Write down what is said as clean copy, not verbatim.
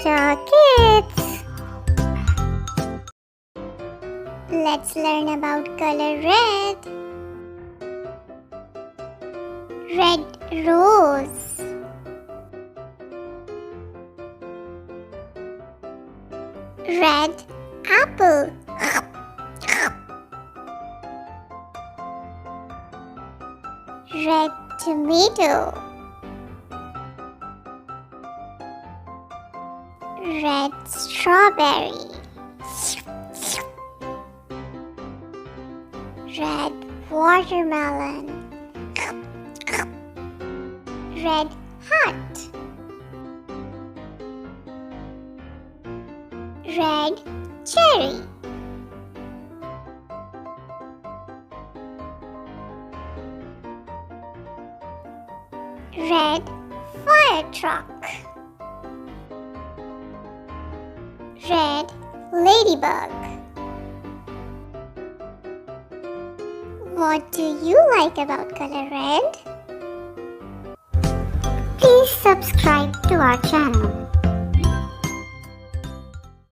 Tata Kids. Let's learn about color red. Red rose. Red apple. Red tomato. Red strawberry. Red watermelon. Red heart. Red cherry. Red fire truck. Red ladybug. What do you like about color red? Please subscribe to our channel.